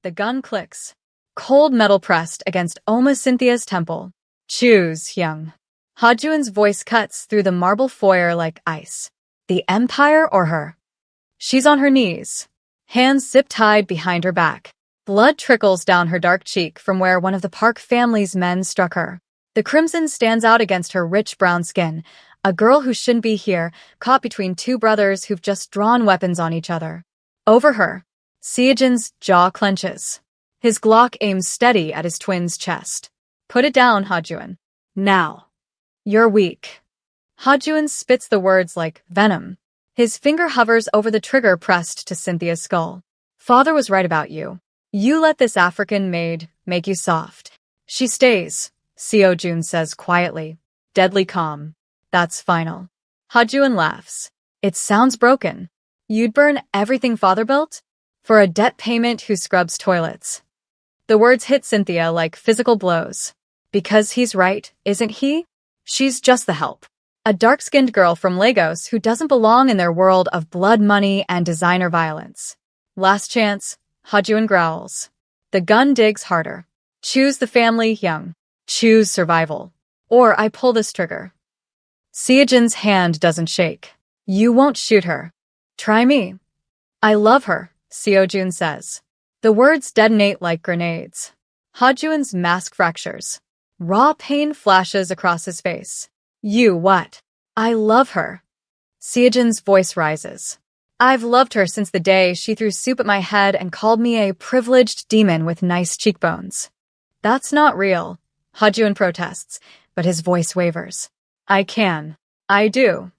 The gun clicks. Cold metal pressed against Oma Cynthia's temple. Choose, young. Hajuin's voice cuts through the marble foyer like ice. The Empire or her? She's on her knees. Hands zip-tied behind her back. Blood trickles down her dark cheek from where one of the Park family's men struck her. The crimson stands out against her rich brown skin. A girl who shouldn't be here, caught between two brothers who've just drawn weapons on each other. Over her, Seojin's jaw clenches. His Glock aims steady at his twin's chest. Put it down, Hajuin. Now. You're weak. Hajuin spits the words like venom. His finger hovers over the trigger pressed to Cynthia's skull. Father was right about you. You let this African maid make you soft. She stays, Seojun says quietly. Deadly calm. That's final. Hajuin laughs. It sounds broken. You'd burn everything father built? For a debt payment who scrubs toilets. The words hit Cynthia like physical blows. Because he's right, isn't he? She's just the help. A dark-skinned girl from Lagos who doesn't belong in their world of blood money and designer violence. Last chance, Hajuin growls. The gun digs harder. Choose the family, young. Choose survival. Or I pull this trigger. Seojin's hand doesn't shake. You won't shoot her. Try me. I love her, Seojun says. The words detonate like grenades. Hajuin's mask fractures. Raw pain flashes across his face. You what? I love her. Seojin's voice rises. I've loved her since the day she threw soup at my head and called me a privileged demon with nice cheekbones. That's not real, Hajuin protests, but his voice wavers. I can. I do.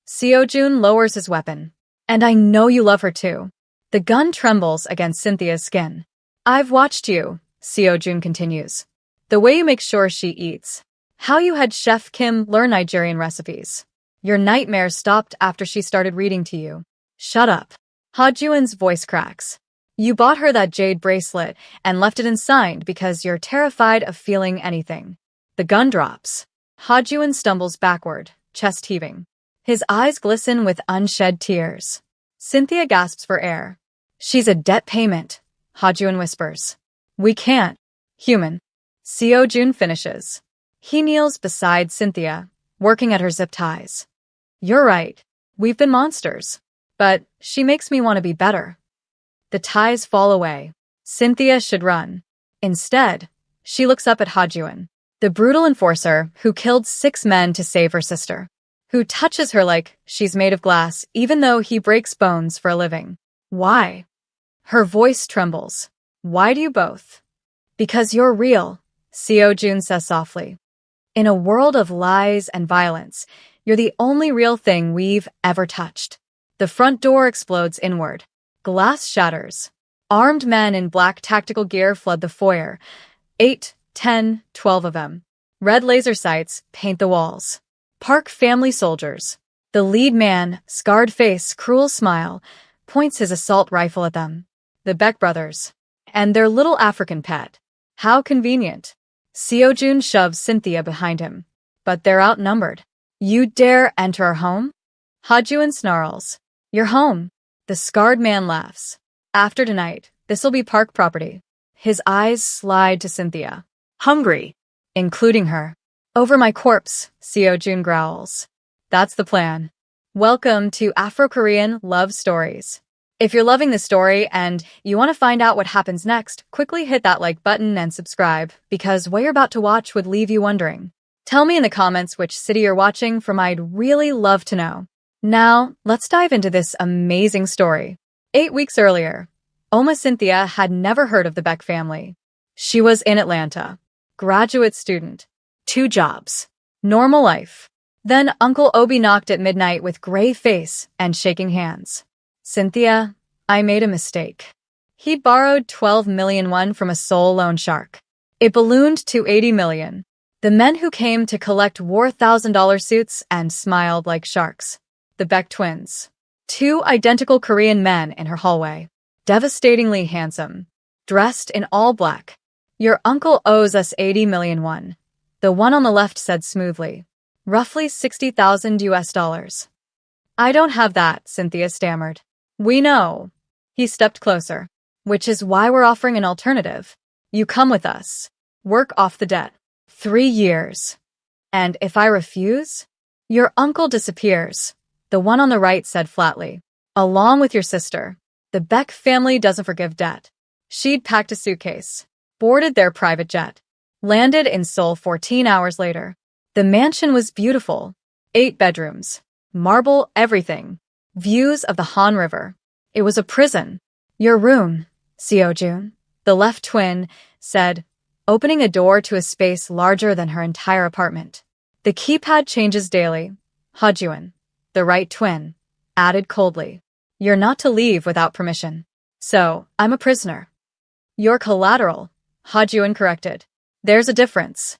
Seojun lowers his weapon. And I know you love her too. The gun trembles against Cynthia's skin. I've watched you, Seojun continues. The way you make sure she eats. How you had Chef Kim learn Nigerian recipes. Your nightmare stopped after she started reading to you. Shut up. Hajuin's voice cracks. You bought her that jade bracelet and left it unsigned because you're terrified of feeling anything. The gun drops. Hajuin stumbles backward, chest heaving. His eyes glisten with unshed tears. Cynthia gasps for air. She's a debt payment, Hajuin whispers. We can't. Human. Seojun finishes. He kneels beside Cynthia, working at her zip ties. You're right. We've been monsters. But she makes me want to be better. The ties fall away. Cynthia should run. Instead, she looks up at Hajuin, the brutal enforcer who killed 6 men to save her sister, who touches her like she's made of glass even though he breaks bones for a living. Why? Her voice trembles. Why do you both? Because you're real, Seojun says softly. In a world of lies and violence, you're the only real thing we've ever touched. The front door explodes inward. Glass shatters. Armed men in black tactical gear flood the foyer. 8, 10, 12 of them. Red laser sights paint the walls. Park family soldiers. The lead man, scarred face, cruel smile, points his assault rifle at them. The Beck brothers. And their little African pet. How convenient. Seojun shoves Cynthia behind him. But they're outnumbered. You dare enter our home? Hajuin snarls. You're home. The scarred man laughs. After tonight, this'll be Park property. His eyes slide to Cynthia. Hungry. Including her. Over my corpse, Seojun growls. That's the plan. Welcome to Afro-Korean Love Stories. If you're loving the story and you want to find out what happens next, quickly hit that like button and subscribe, because what you're about to watch would leave you wondering. Tell me in the comments which city you're watching from. I'd really love to know. Now, let's dive into this amazing story. 8 weeks earlier, Oma Cynthia had never heard of the Beck family. She was in Atlanta. Graduate student. 2 jobs. Normal life. Then Uncle Obi knocked at midnight with gray face and shaking hands. Cynthia, I made a mistake. He borrowed 12 million won from a Seoul loan shark. It ballooned to 80 million. The men who came to collect wore $1,000 suits and smiled like sharks. The Beck twins. 2 identical Korean men in her hallway. Devastatingly handsome. Dressed in all black. Your uncle owes us 80 million won. The one on the left said smoothly. Roughly 60,000 US dollars. I don't have that, Cynthia stammered. We know. He stepped closer. which is why we're offering an alternative. You come with us. Work off the debt. 3 years. And if I refuse, your uncle disappears, the one on the right said flatly. Along with your sister. The Beck family doesn't forgive debt. She'd packed a suitcase, boarded their private jet, landed in Seoul 14 hours later. The mansion was beautiful. 8 bedrooms, marble everything, views of the Han River. It was a prison. Your room, Seo-jun, the left twin, said, opening a door to a space larger than her entire apartment. The keypad changes daily. Ha-jun, the right twin, added coldly. You're not to leave without permission. So, I'm a prisoner. You're collateral, Ha-jun corrected. There's a difference.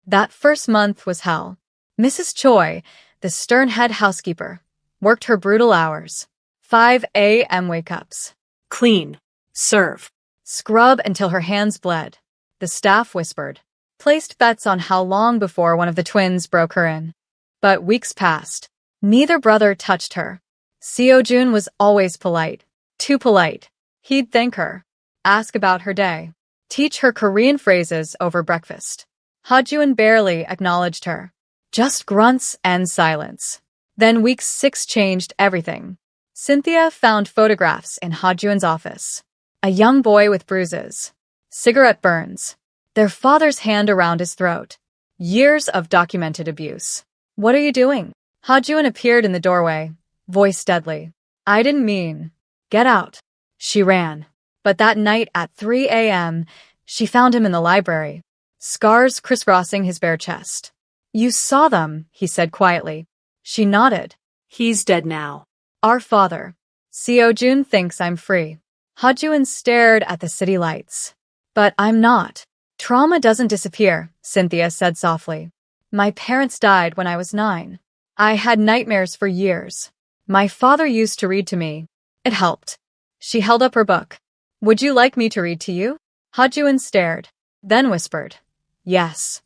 That first month was hell. Mrs. Choi, the stern head housekeeper, worked her brutal hours. 5 a.m. wake-ups. Clean. Serve. Scrub until her hands bled. The staff whispered. Placed bets on how long before one of the twins broke her in. But weeks passed. Neither brother touched her. Seo-jun was always polite. Too polite. He'd thank her, ask about her day, teach her Korean phrases over breakfast. Ha-jun barely acknowledged her. Just grunts and silence. Then week 6 changed everything. Cynthia found photographs in Ha-jun's office. A young boy with bruises. Cigarette burns. Their father's hand around his throat. Years of documented abuse. What are you doing? Ha-jun appeared in the doorway, voice deadly. I didn't mean. Get out. She ran. But that night at 3 a.m., she found him in the library. Scars crisscrossing his bare chest. You saw them, he said quietly. She nodded. He's dead now. Our father. Seo-jun thinks I'm free. Ha-jun stared at the city lights. But I'm not. Trauma doesn't disappear, Cynthia said softly. My parents died when I was 9. I had nightmares for years. My father used to read to me. It helped. She held up her book. Would you like me to read to you? Ha-jun stared, then whispered. Yes.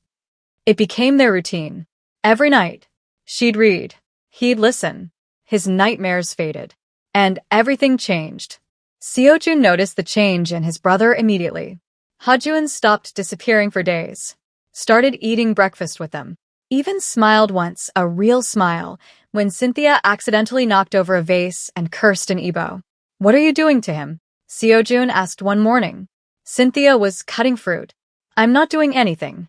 It became their routine. Every night, she'd read. He'd listen. His nightmares faded. And everything changed. Seo-jun noticed the change in his brother immediately. Ha-jun stopped disappearing for days. Started eating breakfast with them. Even smiled once, a real smile, when Cynthia accidentally knocked over a vase and cursed in Igbo. What are you doing to him? Seo-jun asked one morning. Cynthia was cutting fruit. I'm not doing anything.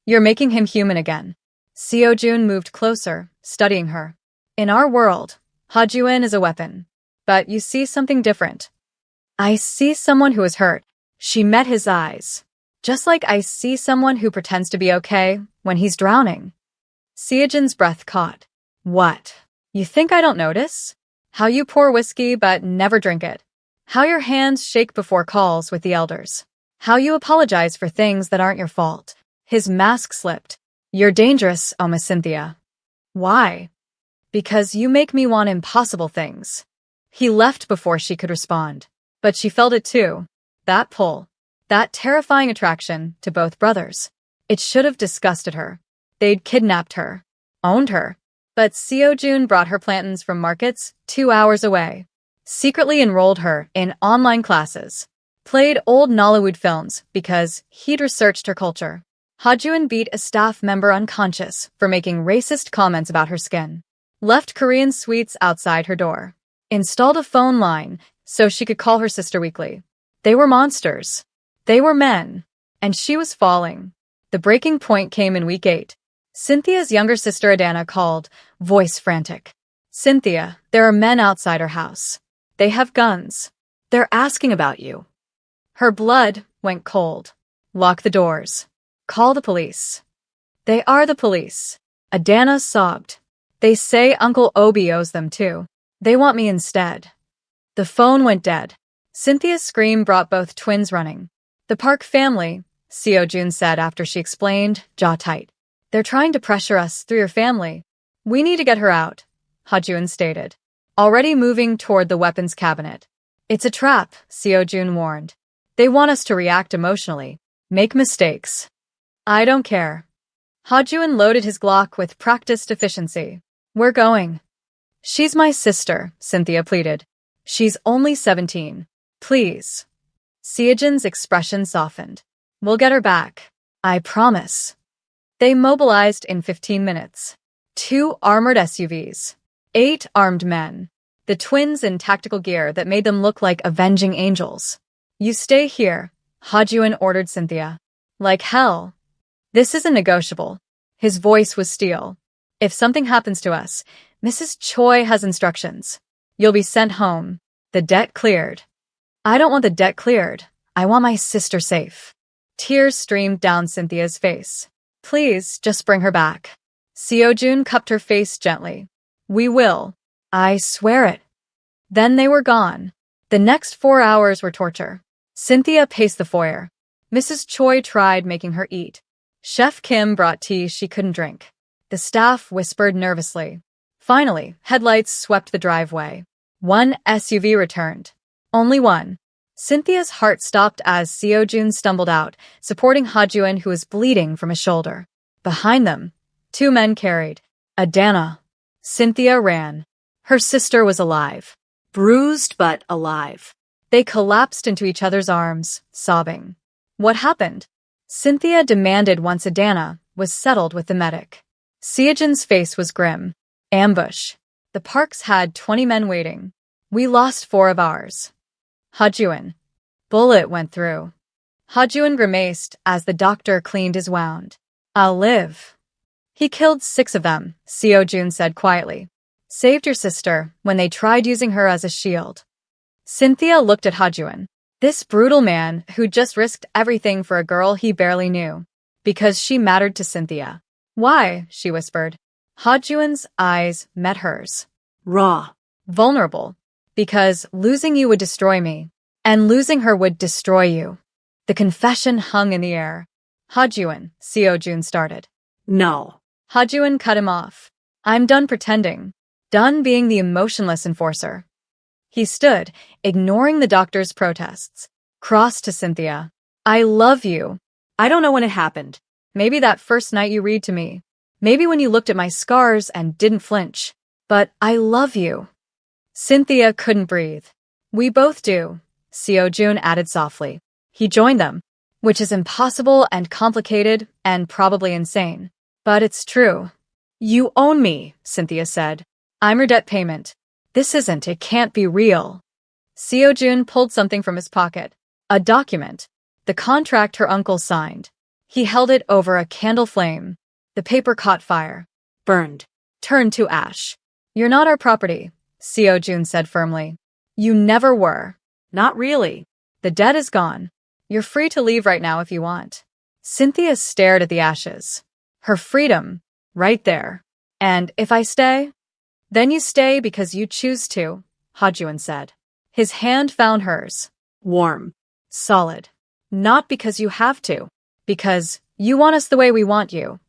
You're making him human again. Seo-jun moved closer, studying her. In our world, Ha-jun is a weapon. But you see something different. I see someone who is hurt. She met his eyes. Just like I see someone who pretends to be okay when he's drowning. Seo-jun's breath caught. What? You think I don't notice? How you pour whiskey but never drink it. How your hands shake before calls with the elders. How you apologize for things that aren't your fault. His mask slipped. You're dangerous, Oma Cynthia. Why? Because you make me want impossible things. He left before she could respond. But she felt it too. That pull. That terrifying attraction to both brothers. It should have disgusted her. They'd kidnapped her. Owned her. But Seo-jun brought her plantains from markets 2 hours away. Secretly enrolled her in online classes. Played old Nollywood films because he'd researched her culture. Ha-jun beat a staff member unconscious for making racist comments about her skin. Left Korean sweets outside her door. Installed a phone line so she could call her sister weekly. They were monsters. They were men. And she was falling. The breaking point came in week 8. Cynthia's younger sister Adana called, voice frantic. Cynthia, there are men outside our house. They have guns. They're asking about you. Her blood went cold. Lock the doors. Call the police. They are the police. Adana sobbed. They say Uncle Obi owes them too. They want me instead. The phone went dead. Cynthia's scream brought both twins running. The Park family, Seo-jun said after she explained, jaw tight. They're trying to pressure us through your family. We need to get her out, Ha-jun stated, already moving toward the weapons cabinet. It's a trap, Seo-jun warned. They want us to react emotionally, make mistakes. I don't care. Ha-jun loaded his Glock with practiced efficiency. We're going. She's my sister, Cynthia pleaded. She's only 17. Please. Seojin's expression softened. We'll get her back. I promise. They mobilized in 15 minutes. 2 armored SUVs. 8 armed men. The twins in tactical gear that made them look like avenging angels. You stay here, Hajun ordered Cynthia. Like hell. This isn't negotiable. His voice was steel. If something happens to us, Mrs. Choi has instructions. You'll be sent home. The debt cleared. I don't want the debt cleared. I want my sister safe. Tears streamed down Cynthia's face. Please, just bring her back. Seojun cupped her face gently. We will. I swear it. Then they were gone. The next 4 hours were torture. Cynthia paced the foyer. Mrs. Choi tried making her eat. Chef Kim brought tea she couldn't drink. The staff whispered nervously. Finally, headlights swept the driveway. 1 SUV returned. Only 1. Cynthia's heart stopped as Seojun stumbled out, supporting Hajun, who was bleeding from his shoulder. Behind them, 2 men carried Adana. Cynthia ran. Her sister was alive. Bruised but alive. They collapsed into each other's arms, sobbing. What happened? Cynthia demanded once Adana was settled with the medic. Seojun's face was grim. Ambush. The parks had 20 men waiting. We lost 4 of ours. Hajun. Bullet went through. Hajun grimaced as the doctor cleaned his wound. I'll live. He killed 6 of them, Seojun said quietly. Saved your sister when they tried using her as a shield. Cynthia looked at Hajun. This brutal man who just risked everything for a girl he barely knew. Because she mattered to Cynthia. Why? She whispered. Hajun's eyes met hers. Raw. Vulnerable. Because losing you would destroy me. And losing her would destroy you. The confession hung in the air. Hajun, Seojun started. No. Hajun cut him off. I'm done pretending. Done being the emotionless enforcer. He stood, ignoring the doctor's protests. Crossed to Cynthia. I love you. I don't know when it happened. Maybe that first night you read to me. Maybe when you looked at my scars and didn't flinch. But I love you. Cynthia couldn't breathe. We both do, Seojun added softly. He joined them, which is impossible and complicated and probably insane. But it's true. You own me, Cynthia said. I'm your debt payment. This isn't, it can't be real. Seojun pulled something from his pocket. A document. The contract her uncle signed. He held it over a candle flame. The paper caught fire. Burned. Turned to ash. You're not our property, Seojun said firmly. You never were. Not really. The debt is gone. You're free to leave right now if you want. Cynthia stared at the ashes. Her freedom. Right there. And if I stay? Then you stay because you choose to, Hajun said. His hand found hers. Warm. Solid. Not because you have to. Because you want us the way we want you.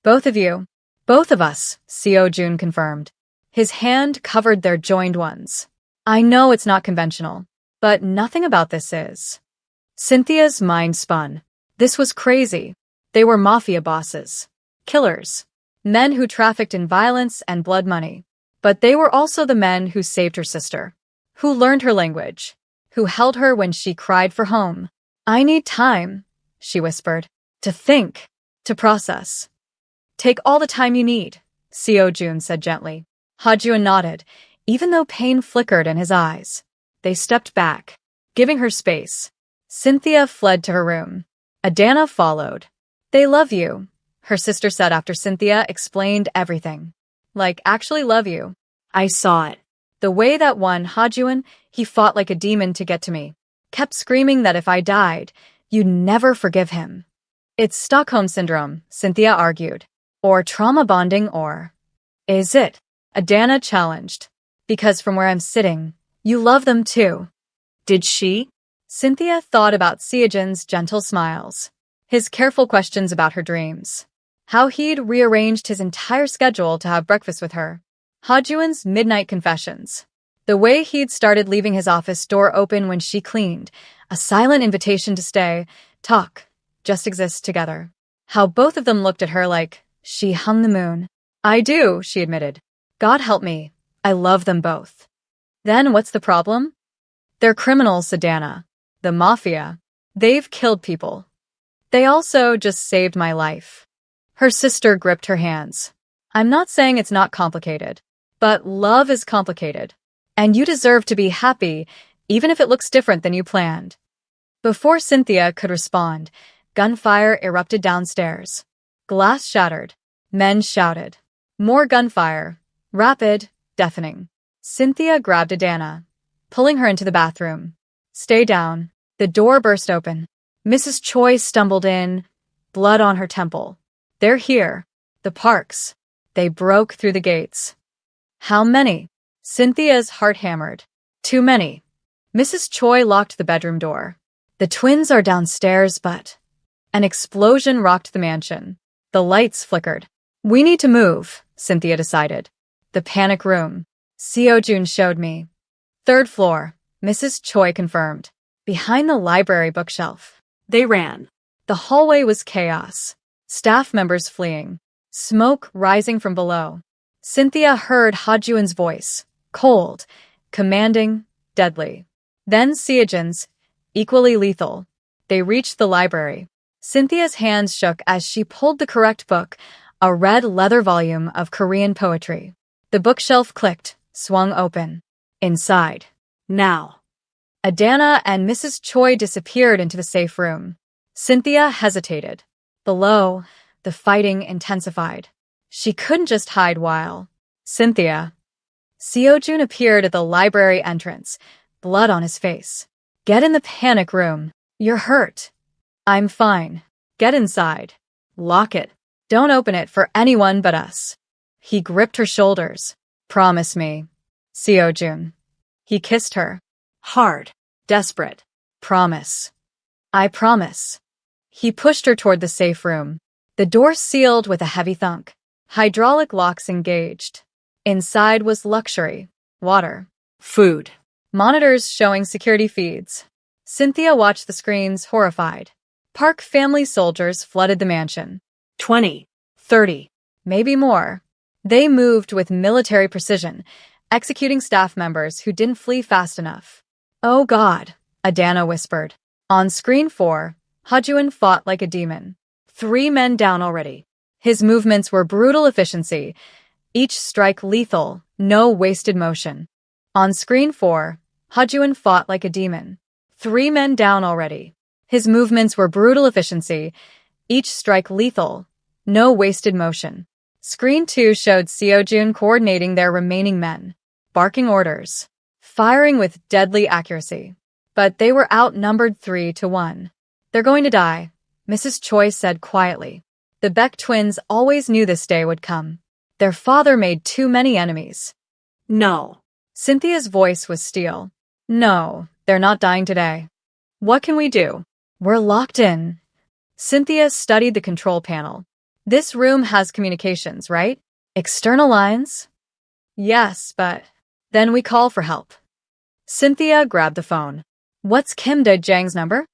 Both of you. Both of us, Seojun confirmed. His hand covered their joined ones. I know it's not conventional, but nothing about this is. Cynthia's mind spun. This was crazy. They were mafia bosses. Killers. Men who trafficked in violence and blood money. But they were also the men who saved her sister. Who learned her language. Who held her when she cried for home. I need time, she whispered. To think. To process. Take all the time you need, Seojun said gently. Hajun nodded, even though pain flickered in his eyes. They stepped back, giving her space. Cynthia fled to her room. Adana followed. They love you, her sister said after Cynthia explained everything. Like, actually love you. I saw it. The way that one, Hajun, he fought like a demon to get to me. Kept screaming that if I died, you'd never forgive him. It's Stockholm Syndrome, Cynthia argued. Or trauma bonding or... Is it? Adana challenged. Because from where I'm sitting, you love them too. Did she? Cynthia thought about Seojun's gentle smiles. His careful questions about her dreams. How he'd rearranged his entire schedule to have breakfast with her. Hajun's midnight confessions. The way he'd started leaving his office door open when she cleaned. A silent invitation to stay, talk, just exist together. How both of them looked at her like she hung the moon. I do, she admitted. God help me. I love them both. Then what's the problem? They're criminals, Adana. The Mafia. They've killed people. They also just saved my life. Her sister gripped her hands. I'm not saying it's not complicated, but love is complicated. And you deserve to be happy, even if it looks different than you planned. Before Cynthia could respond, gunfire erupted downstairs. Glass shattered. Men shouted. More gunfire. Rapid, deafening. Cynthia grabbed Adana, pulling her into the bathroom. Stay down. The door burst open. Mrs. Choi stumbled in, blood on her temple. They're here. The Parks. They broke through the gates. How many? Cynthia's heart hammered. Too many. Mrs. Choi locked the bedroom door. The twins are downstairs, but... An explosion rocked the mansion. The lights flickered. We need to move, Cynthia decided. The panic room. Seo-jun showed me. Third floor, Mrs. Choi confirmed. Behind the library bookshelf. They ran. The hallway was chaos. Staff members fleeing. Smoke rising from below. Cynthia heard Ha-jun's voice. Cold, commanding, deadly. Then Seo-jun's, equally lethal. They reached the library. Cynthia's hands shook as she pulled the correct book, a red leather volume of Korean poetry. The bookshelf clicked, swung open. Inside. Now. Adana and Mrs. Choi disappeared into the safe room. Cynthia hesitated. Below, the fighting intensified. She couldn't just hide while. Cynthia. Seo-jun appeared at the library entrance, blood on his face. Get in the panic room. You're hurt. I'm fine. Get inside. Lock it. Don't open it for anyone but us. He gripped her shoulders. Promise me. Seo-jun. He kissed her. Hard. Desperate. Promise. I promise. He pushed her toward the safe room. The door sealed with a heavy thunk. Hydraulic locks engaged. Inside was luxury. Water. Food. Monitors showing security feeds. Cynthia watched the screens, horrified. Park family soldiers flooded the mansion. 20. 30. Maybe more. They moved with military precision, executing staff members who didn't flee fast enough. Oh God, Adana whispered. On screen 4, Ha-jun fought like a demon. 3 men down already. His movements were brutal efficiency, each strike lethal, no wasted motion. On screen 4, Ha-jun fought like a demon. 3 men down already. His movements were brutal efficiency, each strike lethal, no wasted motion. Screen 2 showed Seo-jun coordinating their remaining men, barking orders, firing with deadly accuracy. But they were outnumbered 3-1. They're going to die, Mrs. Choi said quietly. The Beck twins always knew this day would come. Their father made too many enemies. No. Cynthia's voice was steel. No, they're not dying today. What can we do? We're locked in. Cynthia studied the control panel. This room has communications, right? External lines? Yes, but then we call for help. Cynthia grabbed the phone. What's Kim Da-jang's number?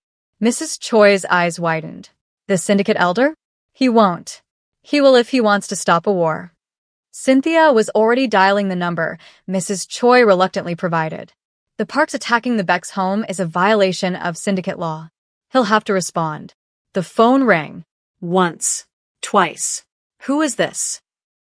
Mrs. Choi's eyes widened. The syndicate elder? He won't. He will if he wants to stop a war. Cynthia was already dialing the number Mrs. Choi reluctantly provided. The Parks attacking the Beck's home is a violation of syndicate law. He'll have to respond. The phone rang. Once. Twice. Who is this?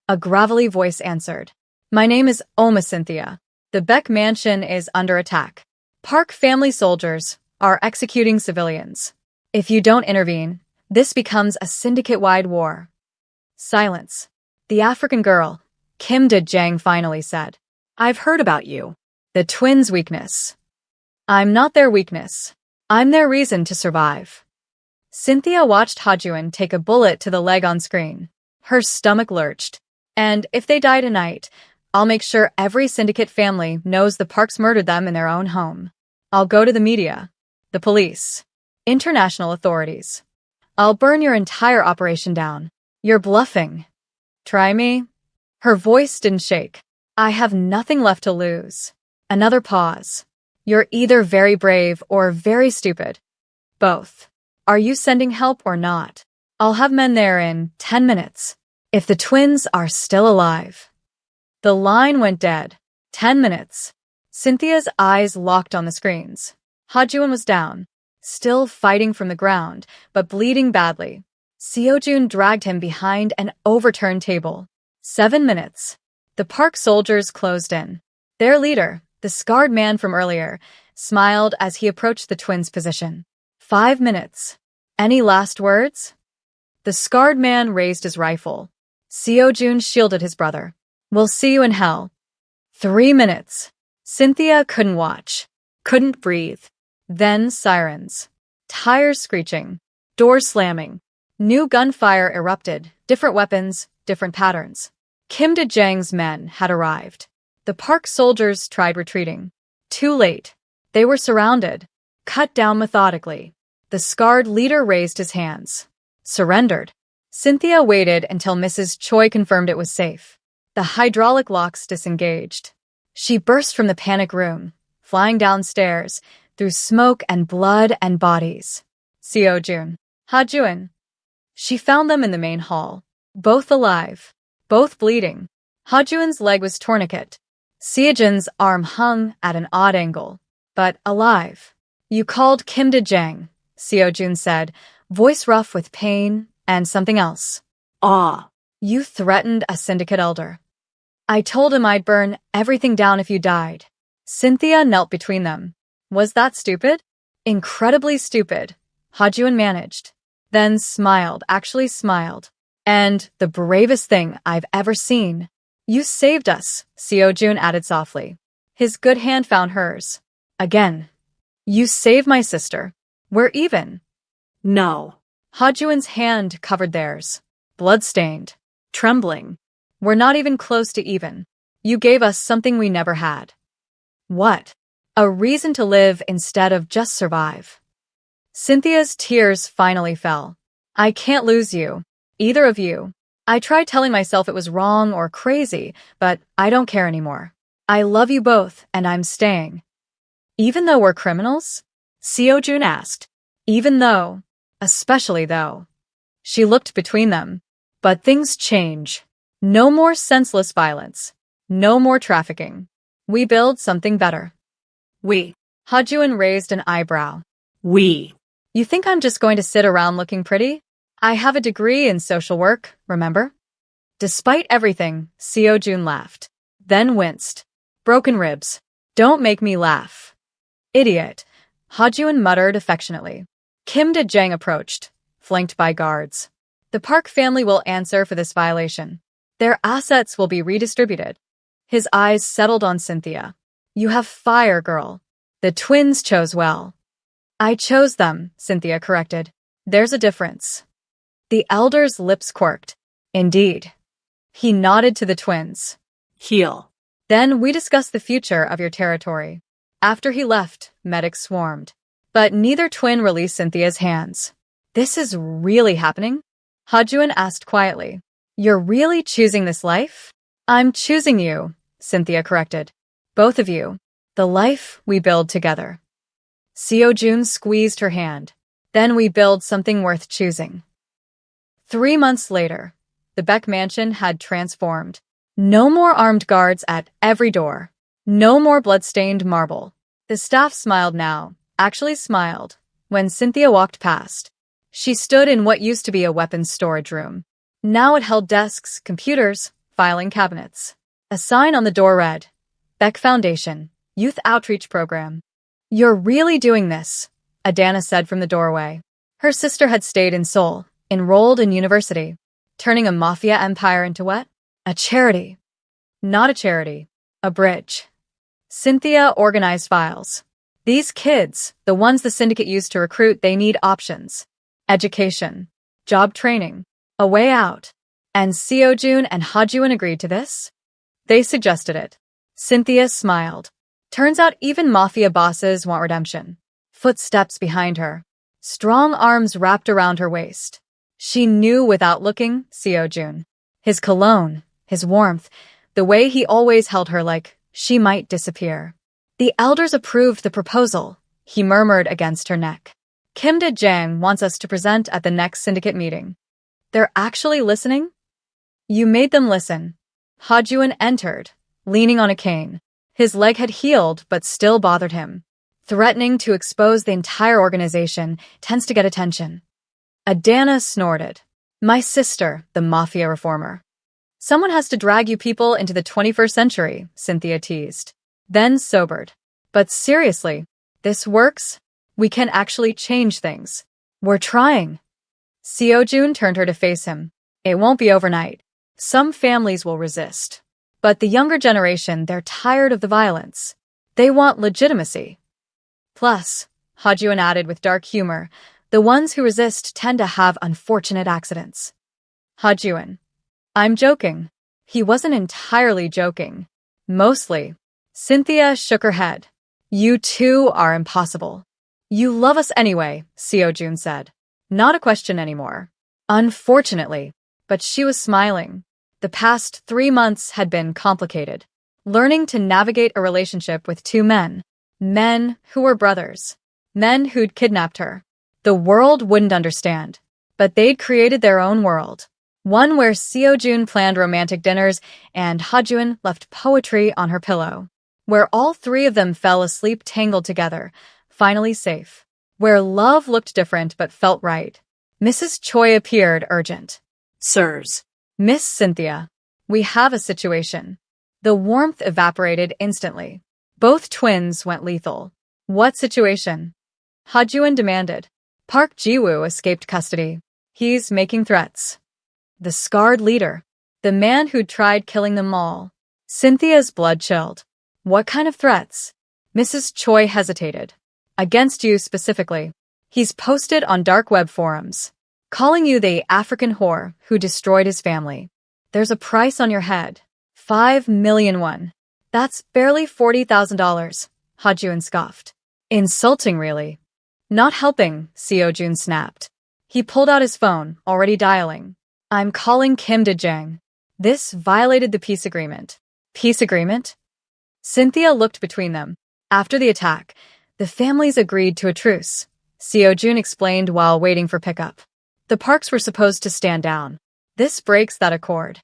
A gravelly voice answered. My name is Cynthia. The Beck mansion is under attack. Park family soldiers are executing civilians. If you don't intervene, this becomes a syndicate-wide war. Silence. The African girl, Kim Da-jang finally said. I've heard about you. The twins' weakness. I'm not their weakness. I'm their reason to survive. Cynthia watched Ha-jun take a bullet to the leg on screen. Her stomach lurched. And if they die tonight, I'll make sure every syndicate family knows the Parks murdered them in their own home. I'll go to the media, the police, international authorities. I'll burn your entire operation down. You're bluffing. Try me? Her voice didn't shake. I have nothing left to lose. Another pause. You're either very brave or very stupid. Both. Are you sending help or not? I'll have men there in 10 minutes. If the twins are still alive. The line went dead. 10 minutes. Cynthia's eyes locked on the screens. Ha-jun was down. still fighting from the ground, but bleeding badly. Seojun dragged him behind an overturned table. 7 minutes. The park soldiers closed in. Their leader, the scarred man from earlier, smiled as he approached the twins' position. 5 minutes. Any last words? The scarred man raised his rifle. Seojun shielded his brother. We'll see you in hell. 3 minutes. Cynthia couldn't watch. Couldn't breathe. Then sirens. Tires screeching. Doors slamming. New gunfire erupted. Different weapons, different patterns. Kim De-jang's men had arrived. The park soldiers tried retreating. Too late. They were surrounded. Cut down methodically. The scarred leader raised his hands. Surrendered. Cynthia waited until Mrs. Choi confirmed it was safe. The hydraulic locks disengaged. She burst from the panic room, flying downstairs, through smoke and blood and bodies. Seojun. Ha-jun. She found them in the main hall. Both alive. Both bleeding. Ha-jun's leg was tourniquet. Seojun's arm hung at an odd angle. But alive. You called Kim De-jang, Seojun said, voice rough with pain and something else. Ah. You threatened a syndicate elder. I told him I'd burn everything down if you died. Cynthia knelt between them. Was that stupid? Incredibly stupid. Ha-jun managed. Then smiled, actually smiled. And the bravest thing I've ever seen. You saved us, Seojun added softly. His good hand found hers. Again. You saved my sister. We're even. No. Ha-jun's hand covered theirs. Blood-stained. Trembling. We're not even close to even. You gave us something we never had. What? A reason to live instead of just survive. Cynthia's tears finally fell. I can't lose you. Either of you. I tried telling myself it was wrong or crazy, but I don't care anymore. I love you both, and I'm staying. Even though we're criminals? Seojun asked. Even though. Especially though. She looked between them. But things change. No more senseless violence. No more trafficking. We build something better. We. Ha-jun raised an eyebrow. We. You think I'm just going to sit around looking pretty? I have a degree in social work, remember? Despite everything, Seojun laughed. Then winced. Broken ribs. Don't make me laugh. Idiot. Ha-jun muttered affectionately. Kim De-jang approached, flanked by guards. The Park family will answer for this violation. Their assets will be redistributed. His eyes settled on Cynthia. You have fire, girl. The twins chose well. I chose them, Cynthia corrected. There's a difference. The elder's lips quirked. Indeed. He nodded to the twins. Heal. Then we discussed the future of your territory. After he left, medics swarmed. But neither twin released Cynthia's hands. This is really happening? Ha-jun asked quietly. You're really choosing this life? I'm choosing you, Cynthia corrected. Both of you. The life we build together. Seojun squeezed her hand. Then we build something worth choosing. 3 months later, the Beck mansion had transformed. No more armed guards at every door. No more blood-stained marble. The staff smiled now, actually smiled, when Cynthia walked past. She stood in what used to be a weapons storage room. Now it held desks, computers, filing cabinets. A sign on the door read, Beck Foundation, Youth Outreach Program. You're really doing this, Adana said from the doorway. Her sister had stayed in Seoul, enrolled in university, turning a Mafia empire into what? A charity. Not a charity. A bridge. Cynthia organized files. These kids, the ones the syndicate used to recruit, they need options. Education. Job training. A way out. And Seojun and Ha-jun agreed to this? They suggested it. Cynthia smiled. Turns out even Mafia bosses want redemption. Footsteps behind her. Strong arms wrapped around her waist. She knew without looking Seojun. His cologne, his warmth, the way he always held her like she might disappear. The elders approved the proposal, he murmured against her neck. Kim De-jang wants us to present at the next syndicate meeting. They're actually listening? You made them listen. Ha-jun entered, leaning on a cane. His leg had healed but still bothered him. Threatening to expose the entire organization tends to get attention. Adana snorted. My sister, the Mafia reformer. Someone has to drag you people into the 21st century, Cynthia teased. Then sobered. But seriously, this works? We can actually change things. We're trying. Seojun turned her to face him. It won't be overnight. Some families will resist. But the younger generation, they're tired of the violence. They want legitimacy. Plus, Hajun added with dark humor, the ones who resist tend to have unfortunate accidents. Hajun. I'm joking. He wasn't entirely joking. Mostly. Cynthia shook her head. You two are impossible. You love us anyway, Seojun said. Not a question anymore. Unfortunately. But she was smiling. The past 3 months had been complicated. Learning to navigate a relationship with two men. Men who were brothers. Men who'd kidnapped her. The world wouldn't understand. But they'd created their own world. One where Seojun planned romantic dinners and Hajun left poetry on her pillow. Where all three of them fell asleep tangled together, finally safe. Where love looked different but felt right. Mrs. Choi appeared urgent. Sirs. Miss Cynthia, we have a situation. The warmth evaporated instantly. Both twins went lethal. What situation? Hajun demanded. Park Ji-woo escaped custody. He's making threats. The scarred leader. The man who'd tried killing them all. Cynthia's blood chilled. What kind of threats? Mrs. Choi hesitated. Against you specifically. He's posted on dark web forums. Calling you the African whore who destroyed his family. There's a price on your head. 5 million won. That's barely $40,000, Hajun scoffed. Insulting, really. Not helping, Seojun snapped. He pulled out his phone, already dialing. I'm calling Kim De-jang. This violated the peace agreement. Peace agreement? Cynthia looked between them. After the attack, the families agreed to a truce. Seojun explained while waiting for pickup. The Parks were supposed to stand down. This breaks that accord.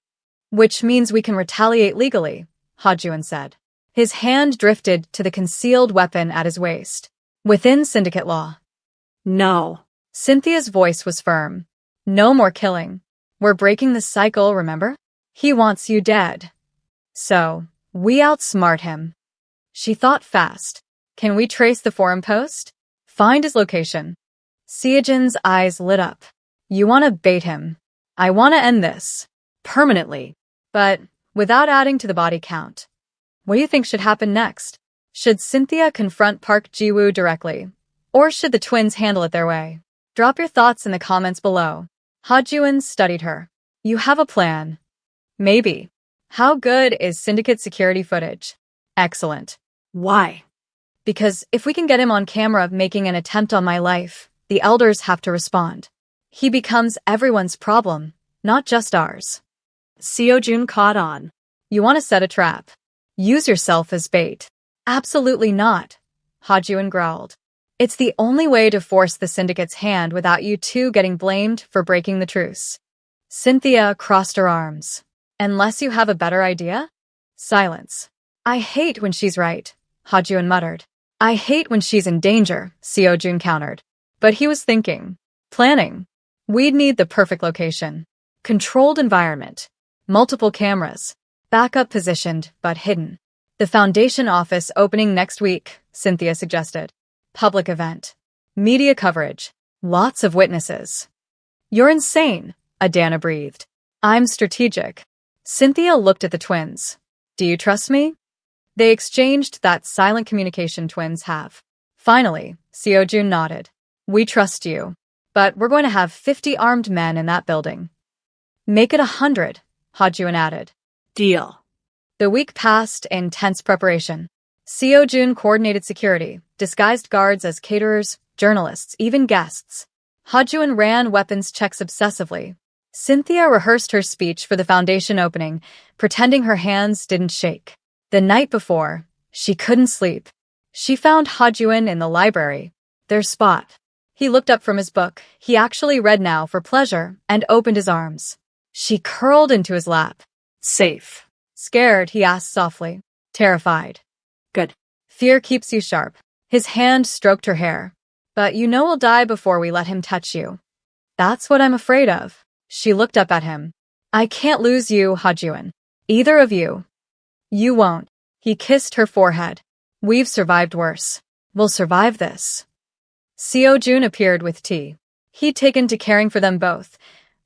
Which means we can retaliate legally, Hajun said. His hand drifted to the concealed weapon at his waist. Within syndicate law. No. Cynthia's voice was firm. No more killing. We're breaking the cycle, remember? He wants you dead. So, we outsmart him. She thought fast. Can we trace the forum post? Find his location. Seojun's eyes lit up. You want to bait him. I want to end this. Permanently. But without adding to the body count. What do you think should happen next? Should Cynthia confront Park Ji-woo directly? Or should the twins handle it their way? Drop your thoughts in the comments below. Hajun studied her. You have a plan. Maybe. How good is syndicate security footage? Excellent. Why? Because if we can get him on camera making an attempt on my life, the elders have to respond. He becomes everyone's problem, not just ours. Seojun caught on. You want to set a trap. Use yourself as bait. Absolutely not, Hajun growled. It's the only way to force the syndicate's hand without you two getting blamed for breaking the truce. Cynthia crossed her arms. Unless you have a better idea? Silence. I hate when she's right, Hajun muttered. I hate when she's in danger, Seojun countered. But he was thinking. Planning. We'd need the perfect location. Controlled environment. Multiple cameras. Backup positioned, but hidden. The foundation office opening next week, Cynthia suggested. Public event. Media coverage. Lots of witnesses. You're insane, Adana breathed. I'm strategic. Cynthia looked at the twins. Do you trust me? They exchanged that silent communication twins have. Finally, Seojun nodded. We trust you. But we're going to have 50 armed men in that building. Make it 100, Hajun added. Deal. The week passed in tense preparation. Seojun coordinated security, disguised guards as caterers, journalists, even guests. Hajun ran weapons checks obsessively. Cynthia rehearsed her speech for the foundation opening, pretending her hands didn't shake. The night before, she couldn't sleep. She found Hajun in the library, their spot. He looked up from his book. He actually read now for pleasure and opened his arms. She curled into his lap. Safe. Scared, he asked softly. Terrified. Good. Fear keeps you sharp. His hand stroked her hair. But you know we'll die before we let him touch you. That's what I'm afraid of. She looked up at him. I can't lose you, Hajuan. Either of you. You won't. He kissed her forehead. We've survived worse. We'll survive this. Seo-jun appeared with tea. He'd taken to caring for them both.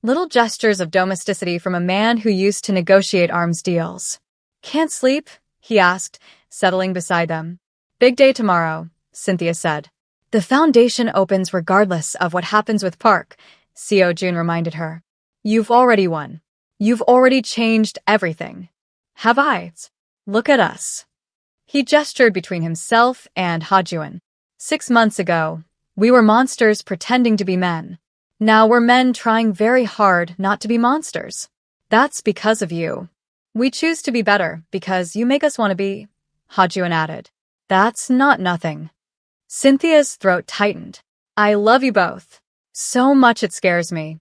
Little gestures of domesticity from a man who used to negotiate arms deals. Can't sleep? He asked, settling beside them. Big day tomorrow, Cynthia said. The foundation opens regardless of what happens with Park, Seo-jun reminded her. You've already won. You've already changed everything. Have I? Look at us. He gestured between himself and Hajuan. 6 months ago, we were monsters pretending to be men. Now we're men trying very hard not to be monsters. That's because of you. We choose to be better because you make us want to be, Hajuan added. That's not nothing. Cynthia's throat tightened. I love you both. So much it scares me.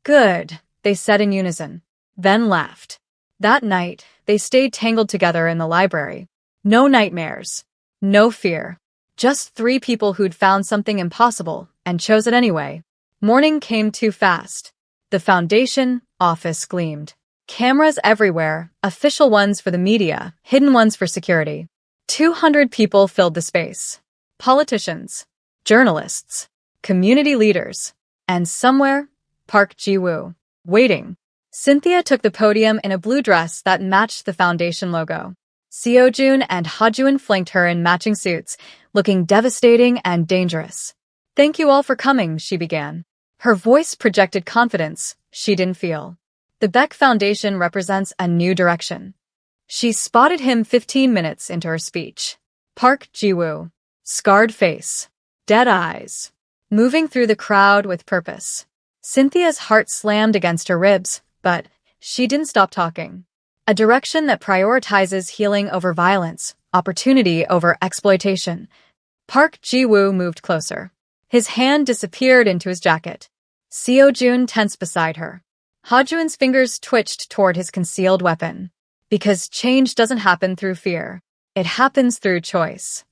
Good, they said in unison, then laughed. That night, they stayed tangled together in the library. No nightmares. No fear. Just 3 people who'd found something impossible and chose it anyway. Morning came too fast. The foundation office gleamed. Cameras everywhere, official ones for the media, hidden ones for security. 200 people filled the space. Politicians, journalists, community leaders, and somewhere, Park Ji-woo, waiting. Cynthia took the podium in a blue dress that matched the foundation logo. Seo-jun and Hajuan flanked her in matching suits, looking devastating and dangerous. Thank you all for coming, she began. Her voice projected confidence she didn't feel. The Beck Foundation represents a new direction. She spotted him 15 minutes into her speech. Park Ji-woo, scarred face, dead eyes, moving through the crowd with purpose. Cynthia's heart slammed against her ribs, but she didn't stop talking. A direction that prioritizes healing over violence, opportunity over exploitation. Park Ji-woo moved closer. His hand disappeared into his jacket. Seo-jun tensed beside her. Hajuan's fingers twitched toward his concealed weapon. Because change doesn't happen through fear. It happens through choice.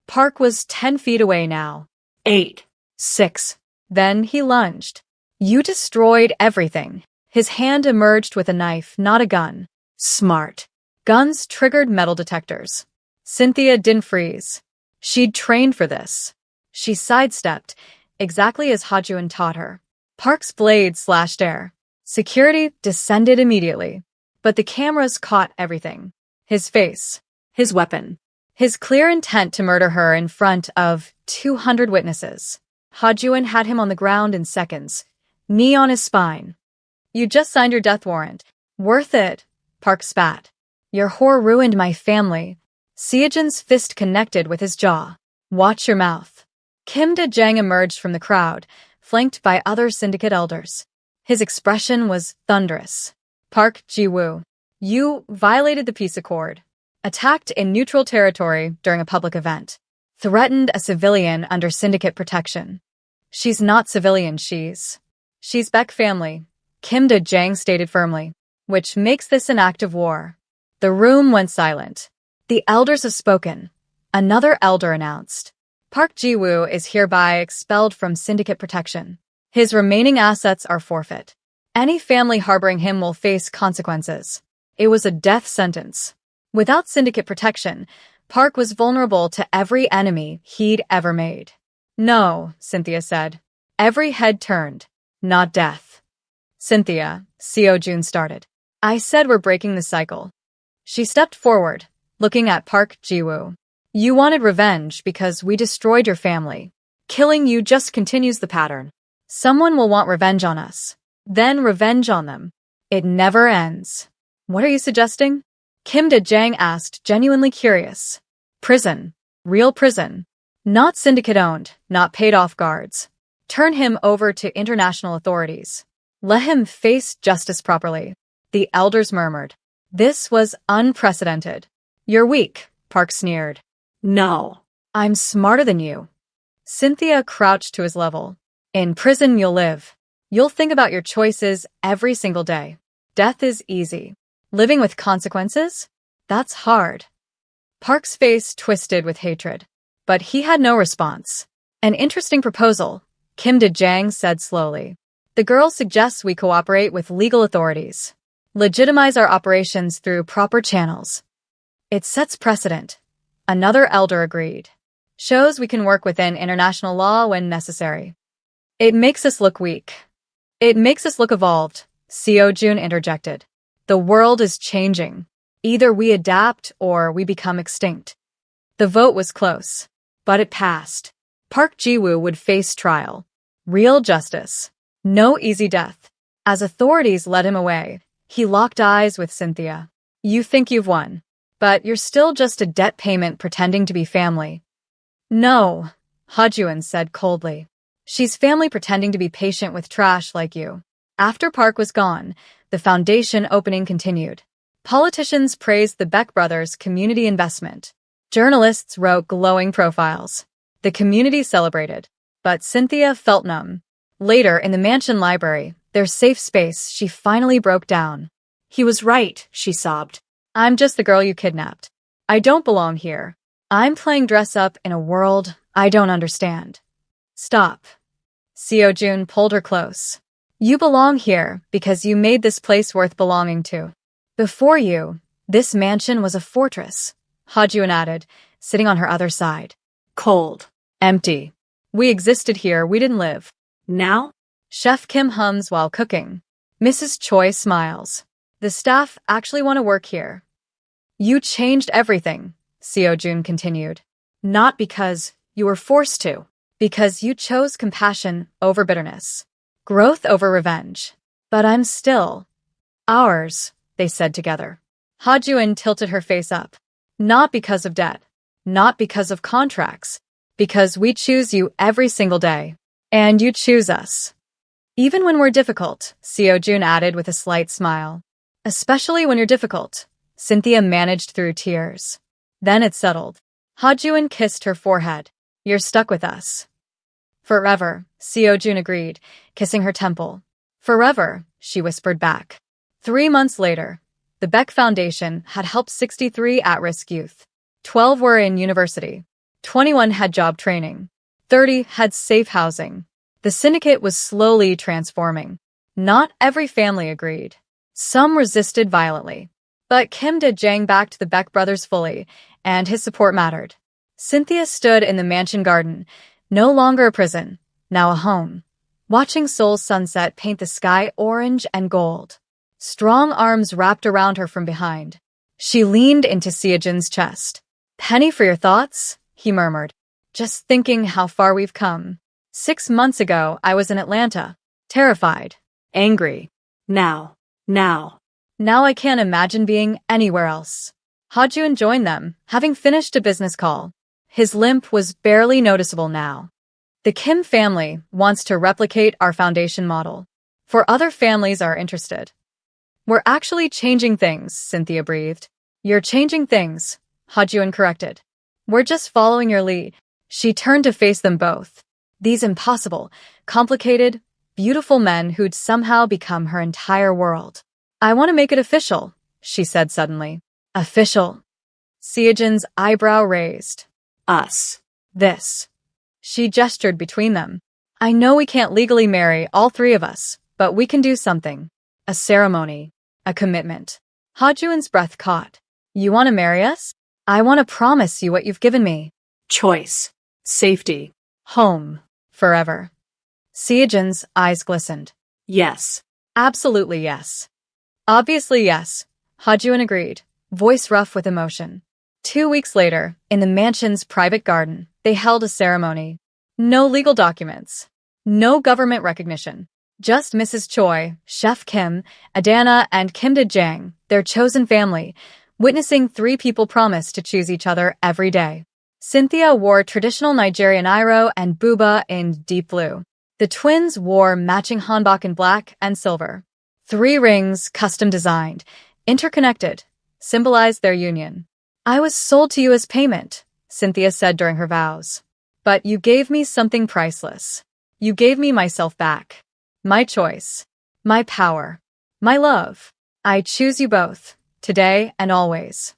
Park was 10 feet away now. 8. 6. Then he lunged. You destroyed everything. His hand emerged with a knife, not a gun. Smart. Guns triggered metal detectors. Cynthia didn't freeze. She'd trained for this. She sidestepped, exactly as Hajuan taught her. Park's blade slashed air. Security descended immediately. But the cameras caught everything. His face. His weapon. His clear intent to murder her in front of 200 witnesses. Hajuan had him on the ground in seconds, knee on his spine. You just signed your death warrant. Worth it, Park spat. Your whore ruined my family. Seo-jun's fist connected with his jaw. Watch your mouth. Kim De-jang emerged from the crowd, flanked by other syndicate elders. His expression was thunderous. Park Ji-woo, you violated the peace accord. Attacked in neutral territory during a public event. Threatened a civilian under syndicate protection. She's not civilian, she's Beck family, Kim De-jang stated firmly, which makes this an act of war. The room went silent. The elders have spoken. Another elder announced. Park Ji-woo is hereby expelled from syndicate protection. His remaining assets are forfeit. Any family harboring him will face consequences. It was a death sentence. Without syndicate protection, Park was vulnerable to every enemy he'd ever made. No, Cynthia said. Every head turned. Not death. Cynthia, Seo-jun started. I said we're breaking the cycle. She stepped forward, looking at Park Ji-woo. You wanted revenge because we destroyed your family. Killing you just continues the pattern. Someone will want revenge on us. Then revenge on them. It never ends. What are you suggesting? Kim De-jang asked, genuinely curious. Prison. Real prison. Not syndicate-owned, not paid-off guards. Turn him over to international authorities. Let him face justice properly. The elders murmured. This was unprecedented. You're weak, Park sneered. No. I'm smarter than you. Cynthia crouched to his level. In prison you'll live. You'll think about your choices every single day. Death is easy. Living with consequences? That's hard. Park's face twisted with hatred. but he had no response. An interesting proposal, Kim De-jang said slowly. The girl suggests we cooperate with legal authorities. Legitimize our operations through proper channels. It sets precedent. Another elder agreed. Shows we can work within international law when necessary. It makes us look weak. It makes us look evolved, Seo-jun interjected. The world is changing. Either we adapt or we become extinct. The vote was close, but it passed. Park Ji-woo would face trial. Real justice. No easy death. As authorities led him away, he locked eyes with Cynthia. You think you've won, but you're still just a debt payment pretending to be family. No, Ha-jun said coldly. She's family pretending to be patient with trash like you. After Park was gone, the foundation opening continued. Politicians praised the Beck brothers' community investment. Journalists wrote glowing profiles. The community celebrated, but Cynthia felt numb. Later, in the mansion library, their safe space, she finally broke down. He was right, she sobbed. I'm just the girl you kidnapped. I don't belong here. I'm playing dress-up in a world I don't understand. Stop. Seo-jun pulled her close. You belong here because you made this place worth belonging to. Before you, this mansion was a fortress, Ha-jun added, sitting on her other side. Cold. Empty. We existed here, we didn't live. Now? Chef Kim hums while cooking. Mrs. Choi smiles. The staff actually want to work here. You changed everything, Seo-jun continued. Not because you were forced to. Because you chose compassion over bitterness. Growth over revenge. But I'm still ours, they said together. Ha-jun tilted her face up. Not because of debt. Not because of contracts. Because we choose you every single day. And you choose us. Even when we're difficult, Seo-jun added with a slight smile. Especially when you're difficult, Cynthia managed through tears. Then it settled. Ha-jun kissed her forehead. You're stuck with us. Forever, Seo-jun agreed, kissing her temple. Forever, she whispered back. 3 months later, the Beck Foundation had helped 63 at-risk youth. 12 were in university. 21 had job training. 30 had safe housing. The syndicate was slowly transforming. Not every family agreed. Some resisted violently. But Kim De-jang backed the Beck brothers fully, and his support mattered. Cynthia stood in the mansion garden, no longer a prison, now a home, watching Seoul's sunset paint the sky orange and gold. Strong arms wrapped around her from behind. She leaned into Seo-jun's chest. Penny for your thoughts, he murmured. Just thinking how far we've come. 6 months ago, I was in Atlanta, terrified, angry. Now. Now I can't imagine being anywhere else. Ha-jun joined them, having finished a business call. His limp was barely noticeable now. The Kim family wants to replicate our foundation model. For other families are interested. We're actually changing things, Cynthia breathed. You're changing things, Ha-jun corrected. We're just following your lead. She turned to face them both. These impossible, complicated, beautiful men who'd somehow become her entire world. I want to make it official, she said suddenly. Official. Seo-jun's eyebrow raised. Us. This. She gestured between them. I know we can't legally marry all 3 of us, but we can do something. A ceremony. A commitment. Ha-jun's breath caught. You want to marry us? I want to promise you what you've given me. Choice. Safety. Home. Forever. Seo-jun's eyes glistened. Yes. Absolutely yes. Obviously yes, Ha-jun agreed, voice rough with emotion. 2 weeks later, in the mansion's private garden, they held a ceremony. No legal documents. No government recognition. Just Mrs. Choi, Chef Kim, Adana, and Kim De-jang, their chosen family, witnessing 3 people promise to choose each other every day. Cynthia wore traditional Nigerian iro and buba in deep blue. The twins wore matching hanbok in black and silver. 3 rings, custom designed, interconnected, symbolized their union. I was sold to you as payment, Cynthia said during her vows. But you gave me something priceless. You gave me myself back. My choice. My power. My love. I choose you both, today and always.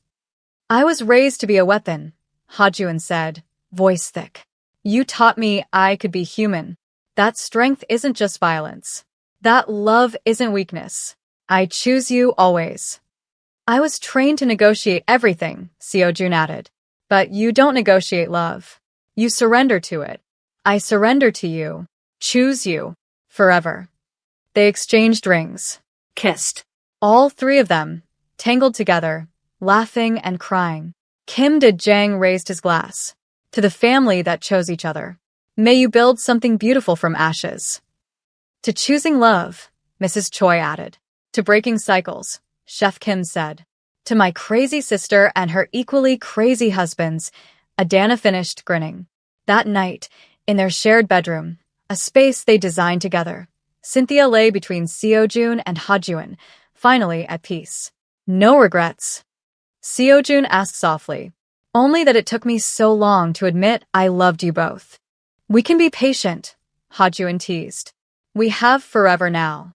I was raised to be a weapon, Ha-jun said, voice thick. You taught me I could be human. That strength isn't just violence. That love isn't weakness. I choose you always. I was trained to negotiate everything, Seojun added. But you don't negotiate love. You surrender to it. I surrender to you. Choose you. Forever. They exchanged rings. Kissed. All three of them, tangled together, laughing and crying. Kim De-jang raised his glass. To the family that chose each other. May you build something beautiful from ashes. To choosing love, Mrs. Choi added. To breaking cycles, Chef Kim said. To my crazy sister and her equally crazy husbands, Adana finished grinning. That night, in their shared bedroom, a space they designed together, Cynthia lay between Seojun and Hajun, finally at peace. No regrets. Seojun asked softly. Only that it took me so long to admit I loved you both. We can be patient, Hajun teased. We have forever now.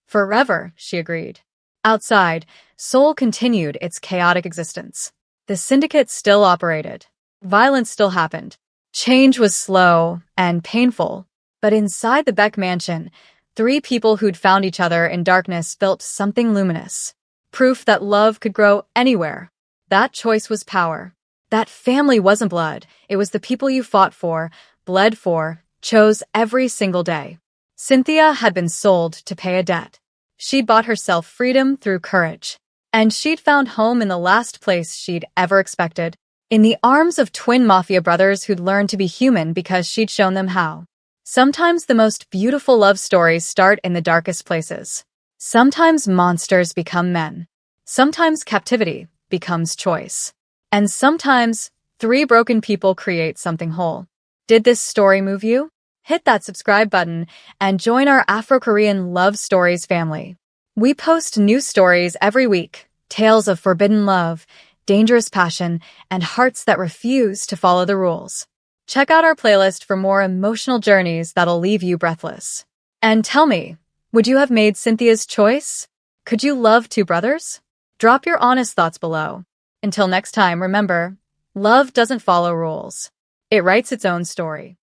Forever, she agreed. Outside, Seoul continued its chaotic existence. The syndicate still operated. Violence still happened. Change was slow and painful. But inside the Beck mansion, three people who'd found each other in darkness built something luminous. Proof that love could grow anywhere. That choice was power. That family wasn't blood. It was the people you fought for, bled for, chose every single day. Cynthia had been sold to pay a debt. She'd bought herself freedom through courage. And she'd found home in the last place she'd ever expected. In the arms of twin Mafia brothers who'd learned to be human because she'd shown them how. Sometimes the most beautiful love stories start in the darkest places. Sometimes monsters become men. Sometimes captivity becomes choice. And sometimes, three broken people create something whole. Did this story move you? Hit that subscribe button and join our Afro-Korean love stories family. We post new stories every week, tales of forbidden love, dangerous passion, and hearts that refuse to follow the rules. Check out our playlist for more emotional journeys that'll leave you breathless. And tell me, would you have made Cynthia's choice? Could you love two brothers? Drop your honest thoughts below. Until next time, remember, love doesn't follow rules. It writes its own story.